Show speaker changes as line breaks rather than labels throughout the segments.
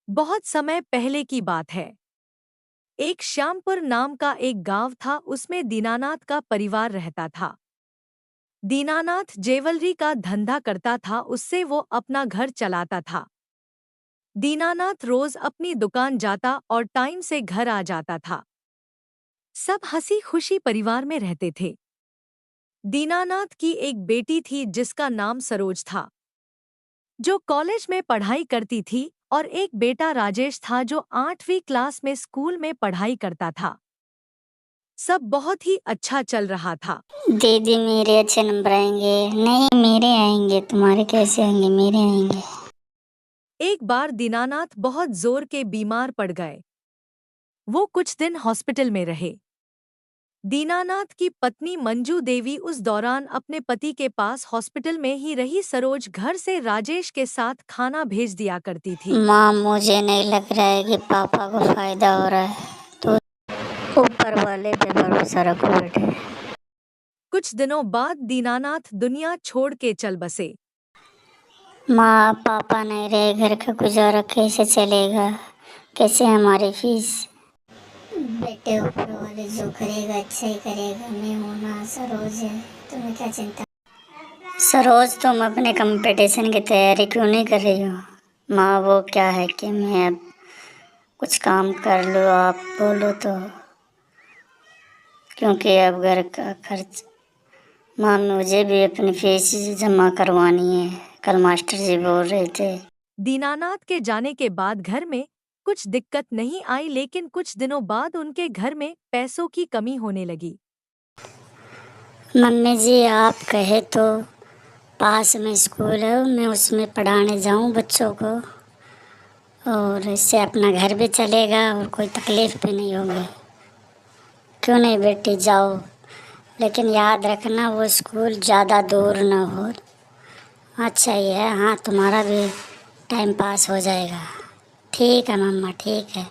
बहुत समय पहले की बात है। एक श्यामपुर नाम का एक गांव था, उसमें दीनानाथ का परिवार रहता था। दीनानाथ ज्वेलरी का धंधा करता था, उससे वो अपना घर चलाता था। दीनानाथ रोज अपनी दुकान जाता और टाइम से घर आ जाता था। सब हंसी खुशी परिवार में रहते थे। दीनानाथ की एक बेटी थी जिसका नाम सरोज था, जो कॉलेज में पढ़ाई करती थी, और एक बेटा राजेश था जो 8वीं क्लास में स्कूल में पढ़ाई करता था। सब बहुत ही अच्छा चल रहा था।
दीदी मेरे अच्छे नंबर आएंगे। नहीं, मेरे आएंगे। तुम्हारे कैसे आएंगे? मेरे आएंगे।
एक बार दीनानाथ बहुत जोर के बीमार पड़ गए। वो कुछ दिन हॉस्पिटल में रहे। दीनानाथ की पत्नी मंजू देवी उस दौरान अपने पति के पास हॉस्पिटल में ही रही। सरोज घर से राजेश के साथ खाना भेज दिया करती थी।
माँ, मुझे नहीं लग रहा है कि पापा को फायदा हो रहा है, तो ऊपर वाले पे भरोसा रखो बेटे।
कुछ दिनों बाद दीनानाथ दुनिया छोड़ के चल बसे।
माँ, पापा नहीं रहे, घर का गुजारा कैसे चलेगा? कैसे हमारी फीस? बेटे, ऊपर वाले जो करेगा अच्छा ही करेगा। मैं हूँ ना, सरोज है, तुम्हें क्या चिंता? सरोज, तुम अपने कंपटीशन की तैयारी क्यों नहीं कर रही हो? माँ, वो क्या है कि मैं अब कुछ काम कर लूँ, आप बोलो तो, क्योंकि अब घर का खर्च। माँ, मुझे भी अपनी फीस जमा करवानी है, कल मास्टर जी बोल रहे थे।
दीनानाथ के जाने के बाद घर में कुछ दिक्कत नहीं आई, लेकिन कुछ दिनों बाद उनके घर में पैसों की कमी होने लगी।
मम्मी जी, आप कहे तो पास में स्कूल है, मैं उसमें पढ़ाने जाऊँ बच्चों को, और इससे अपना घर भी चलेगा और कोई तकलीफ़ भी नहीं होगी। क्यों नहीं बेटी, जाओ, लेकिन याद रखना वो स्कूल ज़्यादा दूर ना हो। अच्छा ही है, हाँ, तुम्हारा भी टाइम पास हो जाएगा। ठीक है मम्मा, ठीक है।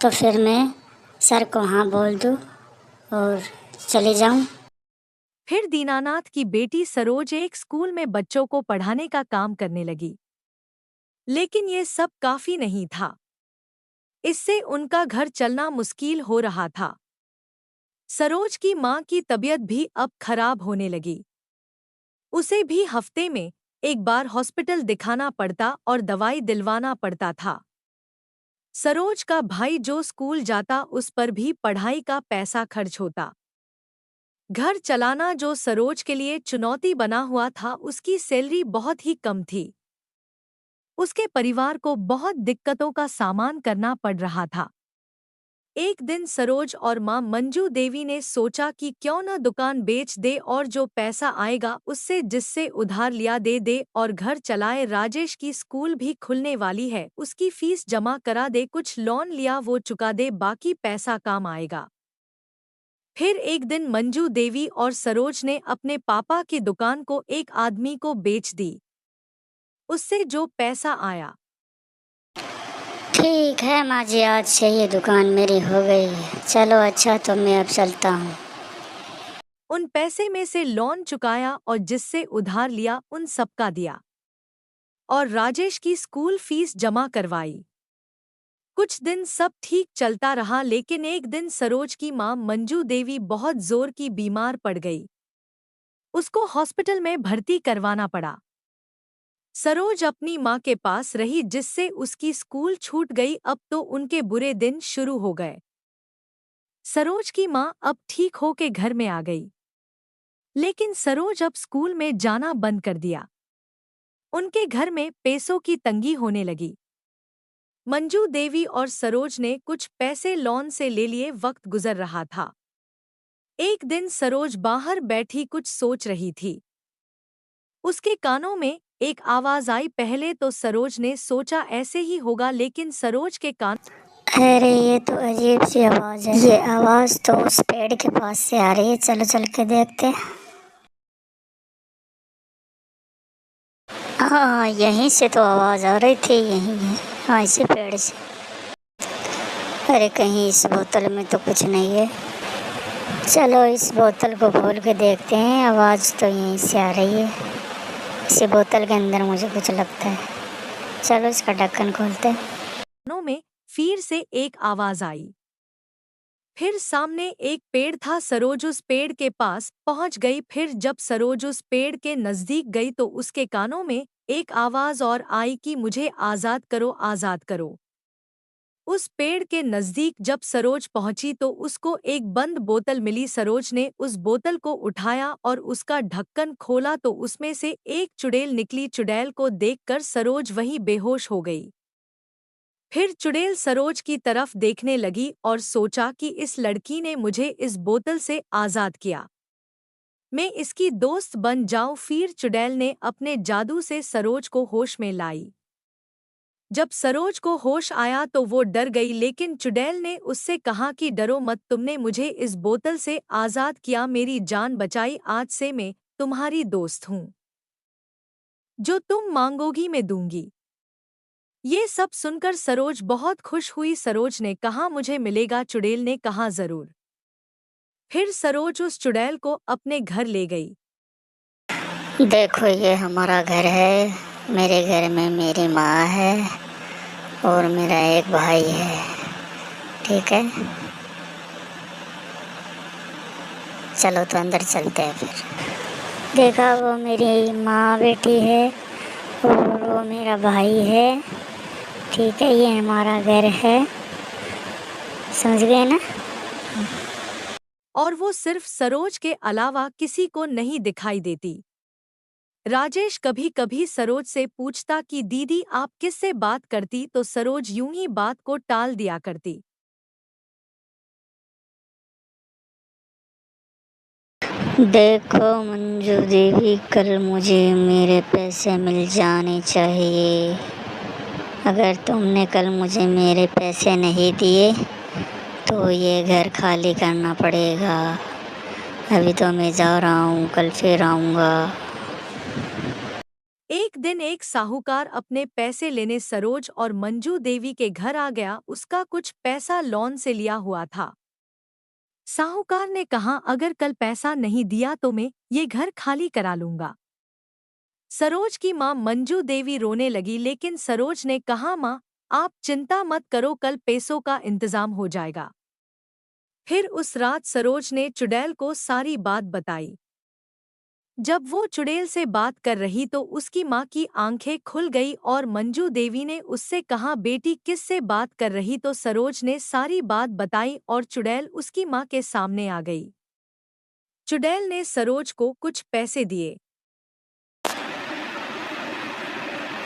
तो फिर मैं सर को हाँ बोल दूँ और चली जाऊँ।
फिर दीनानाथ की बेटी सरोज एक स्कूल में बच्चों को पढ़ाने का काम करने लगी। लेकिन ये सब काफी नहीं था। इससे उनका घर चलना मुश्किल हो रहा था। सरोज की माँ की तबीयत भी अब खराब होने लगी। उसे भी हफ्ते में एक बार हॉस्पिटल दिखाना पड़ता और दवाई दिलवाना पड़ता था। सरोज का भाई जो स्कूल जाता, उस पर भी पढ़ाई का पैसा खर्च होता। घर चलाना जो सरोज के लिए चुनौती बना हुआ था, उसकी सैलरी बहुत ही कम थी। उसके परिवार को बहुत दिक्कतों का सामना करना पड़ रहा था। एक दिन सरोज और मां मंजू देवी ने सोचा कि क्यों न दुकान बेच दे और जो पैसा आएगा उससे जिससे उधार लिया दे दे और घर चलाए। राजेश की स्कूल भी खुलने वाली है, उसकी फीस जमा करा दे, कुछ लोन लिया वो चुका दे, बाकी पैसा काम आएगा। फिर एक दिन मंजू देवी और सरोज ने अपने पापा की दुकान को एक आदमी को बेच दी। उससे जो पैसा आया,
ठीक है माँ जी, आज से ये दुकान मेरी हो गई है। चलो अच्छा, तो मैं अब चलता हूँ।
उन पैसे में से लोन चुकाया और जिससे उधार लिया उन सबका दिया, और राजेश की स्कूल फीस जमा करवाई। कुछ दिन सब ठीक चलता रहा, लेकिन एक दिन सरोज की मां मंजू देवी बहुत जोर की बीमार पड़ गई। उसको हॉस्पिटल में भर्ती करवाना पड़ा। सरोज अपनी मां के पास रही, जिससे उसकी स्कूल छूट गई। अब तो उनके बुरे दिन शुरू हो गए। सरोज की मां अब ठीक होके घर में आ गई, लेकिन सरोज अब स्कूल में जाना बंद कर दिया। उनके घर में पैसों की तंगी होने लगी। मंजू देवी और सरोज ने कुछ पैसे लोन से ले लिए। वक्त गुजर रहा था। एक दिन सरोज बाहर बैठी कुछ सोच रही थी। उसके कानों में एक आवाज आई। पहले तो सरोज ने सोचा ऐसे ही होगा, लेकिन सरोज के कान
अरे, ये तो अजीब सी आवाज़ है। ये आवाज़ तो उस पेड़ के पास से आ रही है। चलो चल के देखते हैं। हाँ, यहीं से तो आवाज़ आ रही थी, यहीं है। हाँ, इसी पेड़ से। अरे, कहीं इस बोतल में तो कुछ नहीं है। चलो इस बोतल को खोल के देखते हैं। आवाज़ तो यहीं से आ रही है। इसी बोतल के अंदर मुझे कुछ लगता है। चलो इसका ढक्कन खोलते हैं।
कानों में फिर से एक आवाज आई। फिर सामने एक पेड़ था। सरोज उस पेड़ के पास पहुंच गई। फिर जब सरोज उस पेड़ के नजदीक गई तो उसके कानों में एक आवाज और आई कि मुझे आजाद करो, आजाद करो। उस पेड़ के नजदीक जब सरोज पहुंची तो उसको एक बंद बोतल मिली। सरोज ने उस बोतल को उठाया और उसका ढक्कन खोला तो उसमें से एक चुड़ैल निकली। चुड़ैल को देखकर सरोज वहीं बेहोश हो गई। फिर चुड़ैल सरोज की तरफ देखने लगी और सोचा कि इस लड़की ने मुझे इस बोतल से आजाद किया, मैं इसकी दोस्त बन जाऊं। फिर चुड़ैल ने अपने जादू से सरोज को होश में लाई। जब सरोज को होश आया तो वो डर गई, लेकिन चुड़ैल ने उससे कहा कि डरो मत, तुमने मुझे इस बोतल से आजाद किया, मेरी जान बचाई, आज से मैं तुम्हारी दोस्त हूँ, जो तुम मांगोगी मैं दूंगी। ये सब सुनकर सरोज बहुत खुश हुई। सरोज ने कहा मुझे मिलेगा। चुड़ैल ने कहा जरूर। फिर सरोज उस चुड़ैल को अपने घर ले गई।
देखो ये हमारा घर है, मेरे घर में मेरी माँ है और मेरा एक भाई है, ठीक है। चलो तो अंदर चलते हैं फिर। देखा वो मेरी माँ बेटी है और वो मेरा भाई है, ठीक है। ये हमारा घर है, समझ गए ना।
और वो सिर्फ सरोज के अलावा किसी को नहीं दिखाई देती। राजेश कभी कभी सरोज से पूछता कि दीदी आप किससे बात करती, तो सरोज यूं ही बात को टाल दिया करती।
देखो मंजू देवी, कल मुझे मेरे पैसे मिल जाने चाहिए। अगर तुमने कल मुझे मेरे पैसे नहीं दिए तो ये घर खाली करना पड़ेगा। अभी तो मैं जा रहा हूँ, कल फिर आऊँगा।
एक दिन एक साहूकार अपने पैसे लेने सरोज और मंजू देवी के घर आ गया। उसका कुछ पैसा लोन से लिया हुआ था। साहूकार ने कहा अगर कल पैसा नहीं दिया तो मैं ये घर खाली करा लूंगा। सरोज की मां मंजू देवी रोने लगी, लेकिन सरोज ने कहा मां आप चिंता मत करो, कल पैसों का इंतजाम हो जाएगा। फिर उस रात सरोज ने चुड़ैल को सारी बात बताई। जब वो चुड़ैल से बात कर रही तो उसकी माँ की आंखें खुल गई और मंजू देवी ने उससे कहा बेटी किससे बात कर रही, तो सरोज ने सारी बात बताई और चुड़ैल उसकी माँ के सामने आ गई। चुड़ैल ने सरोज को कुछ पैसे दिए।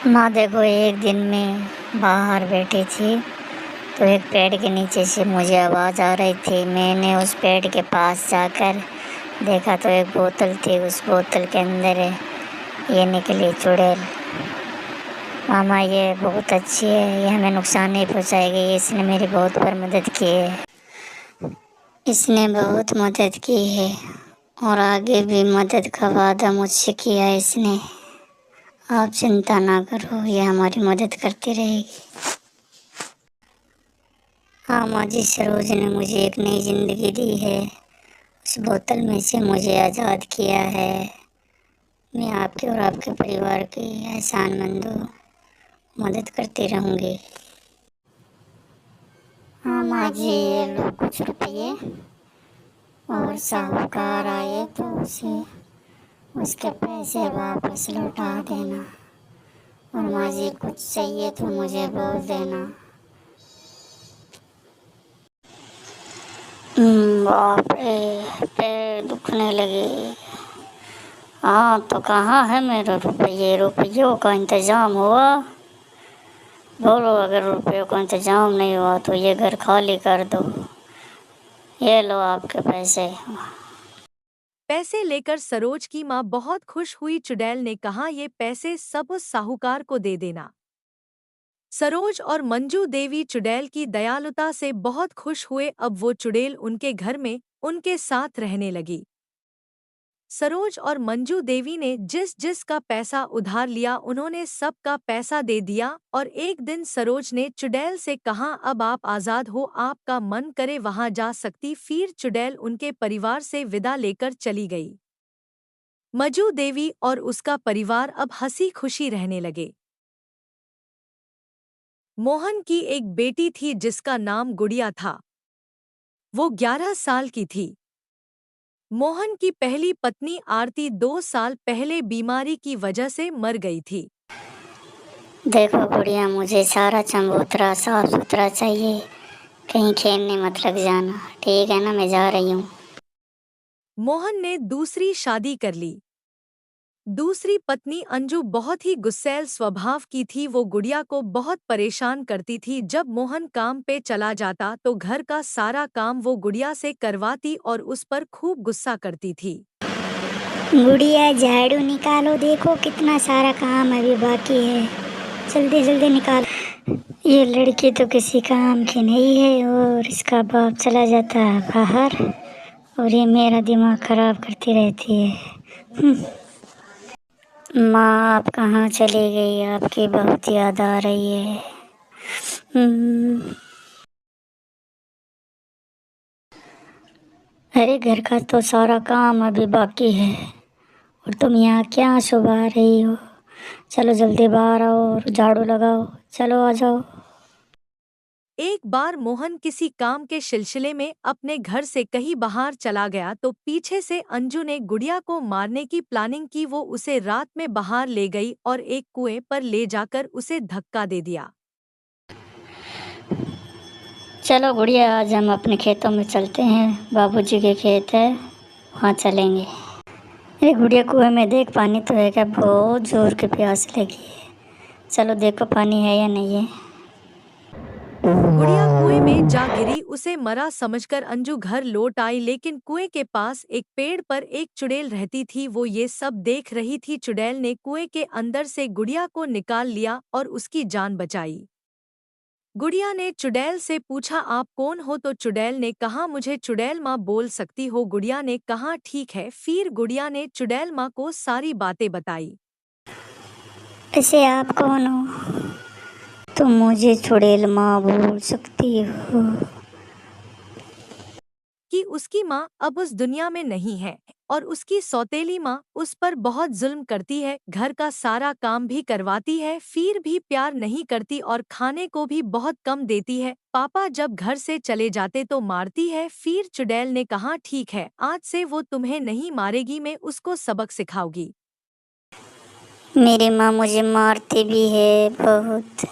माँ देखो, एक दिन मैं बाहर बैठी थी तो एक पेड़ के नीचे से मुझे आवाज़ आ रही थी। मैंने उस पेड़ के पास जाकर देखा तो एक बोतल थी, उस बोतल के अंदर ये निकली चुड़ैल। मामा ये बहुत अच्छी है, ये हमें नुकसान नहीं पहुंचाएगी, इसने मेरी बहुत बार मदद की है, इसने बहुत मदद की है और आगे भी मदद का वादा मुझसे किया है इसने। आप चिंता ना करो, ये हमारी मदद करती रहेगी। हाँ माँ जी, सरोज ने मुझे एक नई ज़िंदगी दी है, उस बोतल में से मुझे आज़ाद किया है। मैं आपके और आपके परिवार की एहसानमंद हूँ, मदद करती रहूँगी। हाँ माँ जी, ये लो कुछ रुपये, और साहूकार आए तो उसे उसके पैसे वापस लौटा देना। और माँ जी कुछ चाहिए तो मुझे बोल देना। बाप रे, पैर दुखने लगे। हाँ तो कहाँ है मेरे रुपये? रुपयों का इंतज़ाम हुआ? बोलो, अगर रुपयों का इंतज़ाम नहीं हुआ तो ये घर खाली कर दो। ये लो आपके पैसे।
पैसे लेकर सरोज की माँ बहुत खुश हुई। चुड़ैल ने कहा ये पैसे सब उस साहूकार को दे देना। सरोज और मंजू देवी चुड़ैल की दयालुता से बहुत खुश हुए। अब वो चुड़ैल उनके घर में उनके साथ रहने लगी। सरोज और मंजू देवी ने जिस जिस का पैसा उधार लिया उन्होंने सब का पैसा दे दिया। और एक दिन सरोज ने चुड़ैल से कहा अब आप आज़ाद हो, आपका मन करे वहां जा सकती। फिर चुड़ैल उनके परिवार से विदा लेकर चली गई। मंजू देवी और उसका परिवार अब हंसी खुशी रहने लगे। मोहन की एक बेटी थी जिसका नाम गुड़िया था। वो 11 साल की थी। मोहन की पहली पत्नी आरती 2 साल पहले बीमारी की वजह से मर गई थी।
देखो गुड़िया, मुझे सारा चबूतरा साफ सुथरा चाहिए, कहीं खेलने मत लग जाना, ठीक है ना? मैं जा रही हूँ।
मोहन ने दूसरी शादी कर ली। दूसरी पत्नी अंजू बहुत ही गुस्सैल स्वभाव की थी। वो गुड़िया को बहुत परेशान करती थी। जब मोहन काम पे चला जाता तो घर का सारा काम वो गुड़िया से करवाती और उस पर खूब गुस्सा करती थी।
गुड़िया, झाड़ू निकालो, देखो कितना सारा काम अभी बाकी है, जल्दी जल्दी निकालो। ये लड़की तो किसी काम की नहीं है और इसका बाप चला जाता है बाहर और ये मेरा दिमाग खराब करती रहती है। माँ, आप कहाँ चली गई? आपकी बहुत याद आ रही है। अरे, घर का तो सारा काम अभी बाकी है और तुम यहाँ क्या सुबह रही हो? चलो जल्दी बाहर आओ और झाड़ू लगाओ, चलो आ जाओ।
एक बार मोहन किसी काम के सिलसिले में अपने घर से कहीं बाहर चला गया तो पीछे से अंजू ने गुड़िया को मारने की प्लानिंग की। वो उसे रात में बाहर ले गई और एक कुएं पर ले जाकर उसे धक्का दे दिया।
चलो गुड़िया, आज हम अपने खेतों में चलते हैं, बाबूजी के खेत है, वहाँ चलेंगे। अरे गुड़िया, कुएं में देख पानी तो है क्या? बहुत जोर की प्यास लगी है, चलो देखो पानी है या नहीं है।
गुड़िया कुएं में जा गिरी। उसे मरा समझकर अंजू घर लौट आई, लेकिन कुएं के पास एक पेड़ पर एक चुड़ैल रहती थी। वो ये सब देख रही थी। चुड़ैल ने कुएं के अंदर से गुड़िया को निकाल लिया और उसकी जान बचाई। गुड़िया ने चुड़ैल से पूछा, आप कौन हो? तो चुड़ैल ने कहा, मुझे चुड़ैल माँ बोल सकती हो? गुड़िया ने कहा, ठीक है। फिर गुड़िया ने चुड़ैल माँ को सारी बातें बताई।
ऐसे आप कौन हो? तुम मुझे चुड़ैल माँ बोल सकती हो?
कि उसकी माँ अब उस दुनिया में नहीं है और उसकी सौतेली माँ उस पर बहुत जुल्म करती है, घर का सारा काम भी करवाती है, फिर भी प्यार नहीं करती और खाने को भी बहुत कम देती है। पापा जब घर से चले जाते तो मारती है। फिर चुड़ैल ने कहा, ठीक है, आज से वो तुम्हें नहीं मारेगी, मैं उसको सबक सिखाऊंगी।
मेरी माँ मुझे मारती भी है बहुत।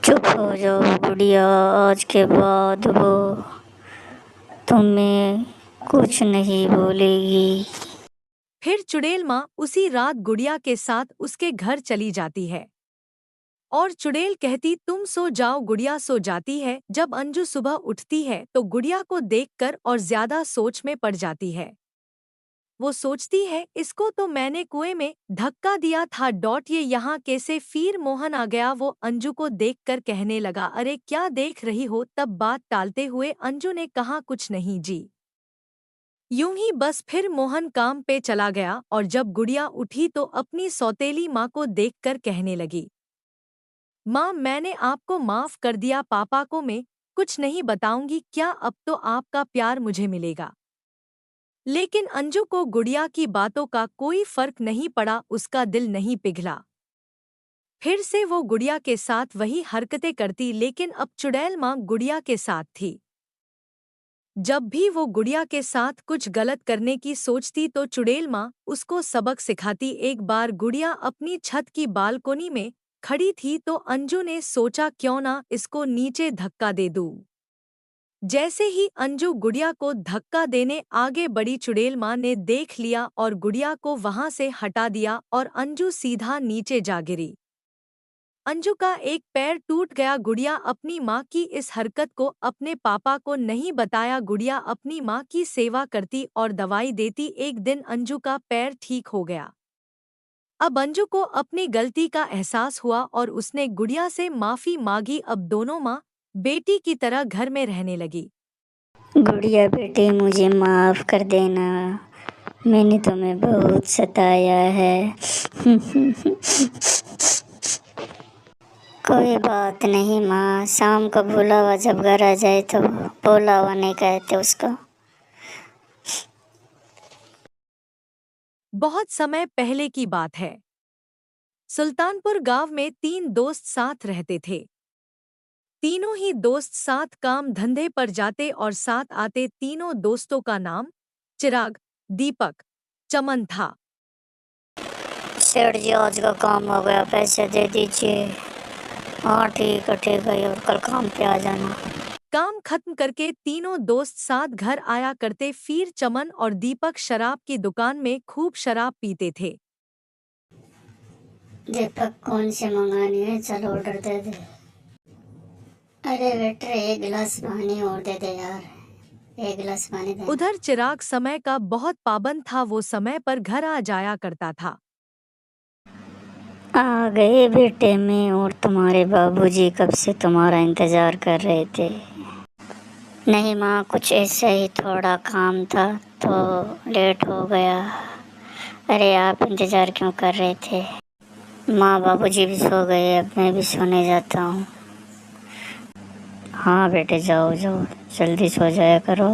चुप हो जाओ गुड़िया, आज के बाद वो तुम्हें कुछ नहीं बोलेगी।
फिर चुड़ैल माँ उसी रात गुड़िया के साथ उसके घर चली जाती है और चुड़ैल कहती, तुम सो जाओ। गुड़िया सो जाती है। जब अंजू सुबह उठती है तो गुड़िया को देखकर और ज्यादा सोच में पड़ जाती है। वो सोचती है, इसको तो मैंने कुएं में धक्का दिया था। ये यहाँ कैसे? फिर मोहन आ गया। वो अंजू को देखकर कहने लगा, अरे क्या देख रही हो? तब बात टालते हुए अंजू ने कहा, कुछ नहीं जी। यूं ही बस। फिर मोहन काम पे चला गया और जब गुड़िया उठी तो अपनी सौतेली माँ को देखकर कहने लगी, माँ, मैंने आपको माफ कर दिया। पापा को मैं कुछ नहीं बताऊंगी। क्या अब तो आपका प्यार मुझे मिलेगा? लेकिन अंजू को गुड़िया की बातों का कोई फर्क नहीं पड़ा। उसका दिल नहीं पिघला। फिर से वो गुड़िया के साथ वही हरकतें करती, लेकिन अब चुड़ैल माँ गुड़िया के साथ थी। जब भी वो गुड़िया के साथ कुछ गलत करने की सोचती तो चुड़ैल माँ उसको सबक सिखाती। एक बार गुड़िया अपनी छत की बालकोनी में खड़ी थी तो अंजू ने सोचा, क्यों ना इसको नीचे धक्का दे दूं। जैसे ही अंजू गुड़िया को धक्का देने आगे बढ़ी, चुड़ैल माँ ने देख लिया और गुड़िया को वहां से हटा दिया और अंजू सीधा नीचे जा गिरी। अंजू का एक पैर टूट गया। गुड़िया अपनी माँ की इस हरकत को अपने पापा को नहीं बताया। गुड़िया अपनी माँ की सेवा करती और दवाई देती। एक दिन अंजू का पैर ठीक हो गया। अब अंजू को अपनी गलती का एहसास हुआ और उसने गुड़िया से माफी मांगी। अब दोनों माँ बेटी की तरह घर में रहने लगी।
गुड़िया बेटी, मुझे माफ़ कर देना, मैंने तुम्हें बहुत सताया है। कोई बात नहीं माँ, शाम को बुलावा जब घर आ जाए तो बुलावा नहीं कहते उसको।
बहुत समय पहले की बात है। सुल्तानपुर गांव में 3 दोस्त साथ रहते थे। तीनों ही दोस्त साथ काम धंधे पर जाते और साथ आते। तीनों दोस्तों का नाम चिराग, दीपक, चमन था।
सेठ जी, आज का काम हो गया, पैसे दे दीजिए। हाँ ठीक है, और कल काम पे आ जाना।
काम खत्म करके तीनों दोस्त साथ घर आया करते। फिर चमन और दीपक शराब की दुकान में खूब शराब पीते थे।
दीपक, कौन सी मंगानी है? चलो ऑर्डर दे दे। अरे वेटर, एक गिलास पानी और दे दे यार, एक गिलास पानी दे।
उधर चिराग समय का बहुत पाबंद था। वो समय पर घर आ जाया करता था।
आ गए बेटे में, और तुम्हारे बाबूजी कब से तुम्हारा इंतजार कर रहे थे। नहीं माँ, कुछ ऐसे ही थोड़ा काम था तो लेट हो गया। अरे आप इंतजार क्यों कर रहे थे? माँ बाबूजी भी सो गए, अब मैं भी सोने जाता हूँ। हाँ बेटे, जाओ जाओ, जल्दी सो जाया करो,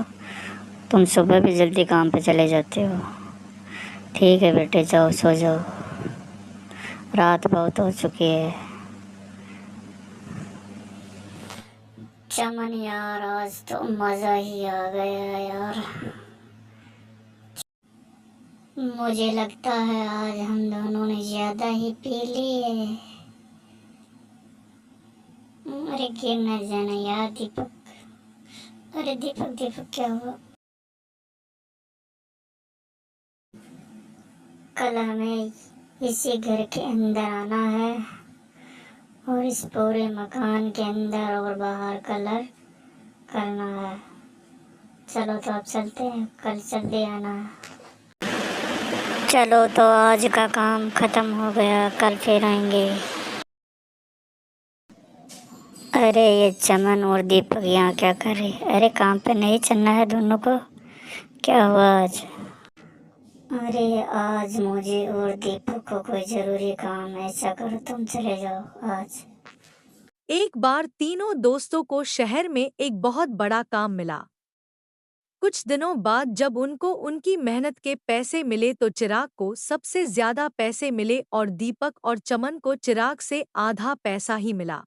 तुम सुबह भी जल्दी काम पे चले जाते हो। ठीक है बेटे, जाओ सो जाओ, रात बहुत हो चुकी है। चमन यार, आज तो मज़ा ही आ गया यार। मुझे लगता है आज हम दोनों ने ज़्यादा ही पी लिए। अरे गिर न जाना यार दीपक। अरे दीपक दीपक, क्या हुआ? कल हमें इसी घर के अंदर आना है और इस पूरे मकान के अंदर और बाहर कलर करना है। चलो तो अब चलते हैं, कल जल्दी आना है। चलो तो आज का काम खत्म हो गया, कल फिर आएंगे। अरे ये चमन और दीपक यहाँ क्या कर रहे? अरे काम पे नहीं चलना है दोनों को? क्या हुआ आज? अरे आज मुझे और दीपक को कोई ज़रूरी काम है, ऐसा करो तुम चले जाओ आज।
एक बार तीनों दोस्तों को शहर में एक बहुत बड़ा काम मिला। कुछ दिनों बाद जब उनको उनकी मेहनत के पैसे मिले तो चिराग को सबसे ज्यादा पैसे मिले और दीपक और चमन को चिराग से आधा पैसा ही मिला।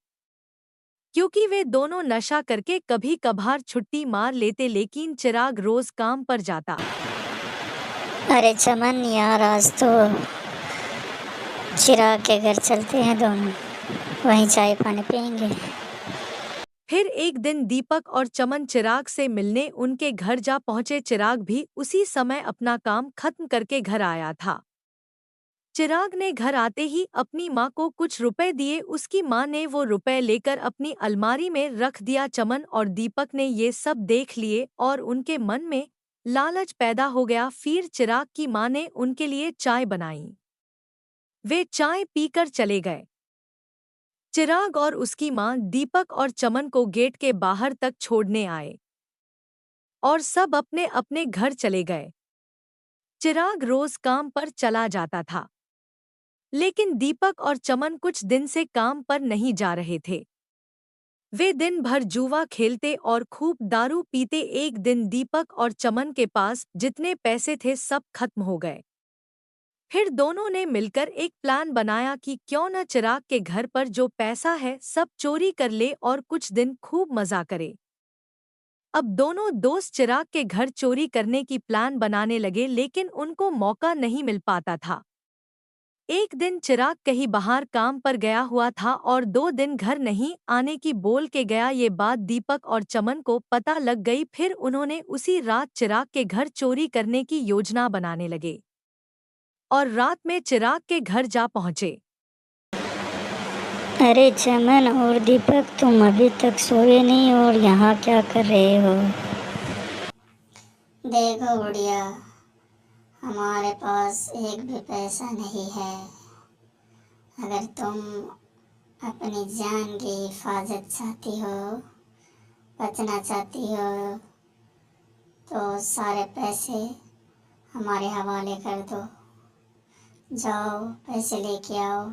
क्योंकि वे दोनों नशा करके कभी कभार छुट्टी मार लेते, लेकिन चिराग रोज काम पर जाता।
अरे चमन यार, आज तो चिराग के घर चलते हैं दोनों, वहीं चाय पानी पियेंगे।
फिर एक दिन दीपक और चमन चिराग से मिलने उनके घर जा पहुंचे। चिराग भी उसी समय अपना काम खत्म करके घर आया था। चिराग ने घर आते ही अपनी माँ को कुछ रुपए दिए। उसकी माँ ने वो रुपए लेकर अपनी अलमारी में रख दिया। चमन और दीपक ने ये सब देख लिए और उनके मन में लालच पैदा हो गया। फिर चिराग की माँ ने उनके लिए चाय बनाई। वे चाय पीकर चले गए। चिराग और उसकी माँ दीपक और चमन को गेट के बाहर तक छोड़ने आए और सब अपने अपने घर चले गए। चिराग रोज काम पर चला जाता था, लेकिन दीपक और चमन कुछ दिन से काम पर नहीं जा रहे थे। वे दिन भर जुआ खेलते और खूब दारू पीते। एक दिन दीपक और चमन के पास जितने पैसे थे सब खत्म हो गए। फिर दोनों ने मिलकर एक प्लान बनाया कि क्यों न चिराग के घर पर जो पैसा है सब चोरी कर ले और कुछ दिन खूब मजा करे। अब दोनों दोस्त चिराग के घर चोरी करने की प्लान बनाने लगे, लेकिन उनको मौका नहीं मिल पाता था। एक दिन चिराग कहीं बाहर काम पर गया हुआ था और 2 दिन घर नहीं आने की बोल के गया। ये बात दीपक और चमन को पता लग गई। फिर उन्होंने उसी रात चिराग के घर चोरी करने की योजना बनाने लगे और रात में चिराग के घर जा पहुंचे।
अरे चमन और दीपक, तुम अभी तक सोए नहीं और यहाँ क्या कर रहे हो? देखो बुढ़िया, हमारे पास एक भी पैसा नहीं है। अगर तुम अपनी जान की हिफाजत चाहती हो, बचना चाहती हो, तो सारे पैसे हमारे हवाले कर दो। जाओ पैसे लेके आओ।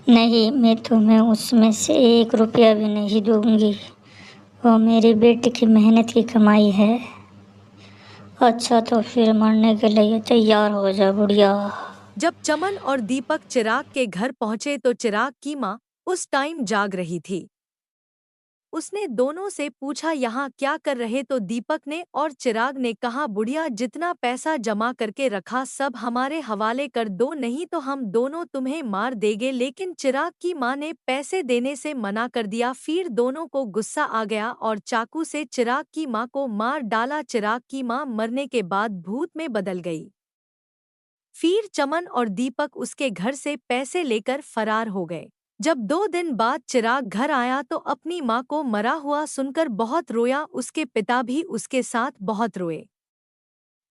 नहीं, मैं तुम्हें उसमें से 1 रुपया भी नहीं दूंगी, वो मेरी बेटी की मेहनत की कमाई है। अच्छा तो फिर मरने के लिए तैयार हो जा बुढ़िया।
जब चमन और दीपक चिराग के घर पहुंचे तो चिराग की माँ उस टाइम जाग रही थी। उसने दोनों से पूछा यहाँ क्या कर रहे, तो दीपक ने और चिराग ने कहा बुढ़िया जितना पैसा जमा करके रखा सब हमारे हवाले कर दो, नहीं तो हम दोनों तुम्हें मार देंगे। लेकिन चिराग की माँ ने पैसे देने से मना कर दिया। फिर दोनों को गुस्सा आ गया और चाकू से चिराग की माँ को मार डाला। चिराग की माँ मरने के बाद भूत में बदल गई। फिर चमन और दीपक उसके घर से पैसे लेकर फरार हो गए। जब 2 दिन बाद चिराग घर आया तो अपनी माँ को मरा हुआ सुनकर बहुत रोया। उसके पिता भी उसके साथ बहुत रोए।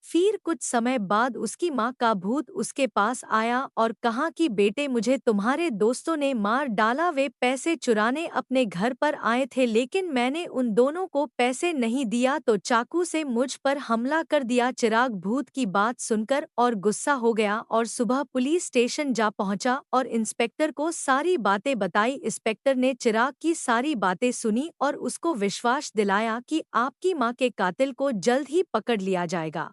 फिर कुछ समय बाद उसकी माँ का भूत उसके पास आया और कहा कि बेटे मुझे तुम्हारे दोस्तों ने मार डाला। वे पैसे चुराने अपने घर पर आए थे लेकिन मैंने उन दोनों को पैसे नहीं दिया तो चाकू से मुझ पर हमला कर दिया। चिराग भूत की बात सुनकर और गुस्सा हो गया और सुबह पुलिस स्टेशन जा पहुंचा और इंस्पेक्टर को सारी बातें बताई। इंस्पेक्टर ने चिराग की सारी बातें सुनी और उसको विश्वास दिलाया कि आपकी माँ के कातिल को जल्द ही पकड़ लिया जाएगा।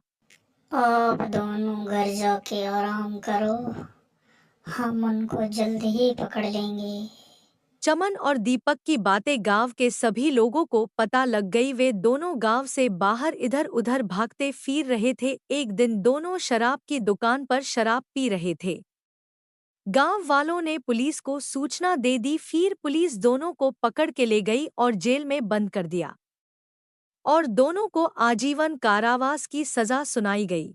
आप दोनों घर जाके आराम करो, हम उनको जल्द ही पकड़ लेंगे।
चमन और दीपक की बातें गांव के सभी लोगों को पता लग गई। वे दोनों गांव से बाहर इधर उधर भागते फिर रहे थे। एक दिन दोनों शराब की दुकान पर शराब पी रहे थे। गांव वालों ने पुलिस को सूचना दे दी। फिर पुलिस दोनों को पकड़ के ले गई और जेल में बंद कर दिया और दोनों को आजीवन कारावास की सजा सुनाई गई।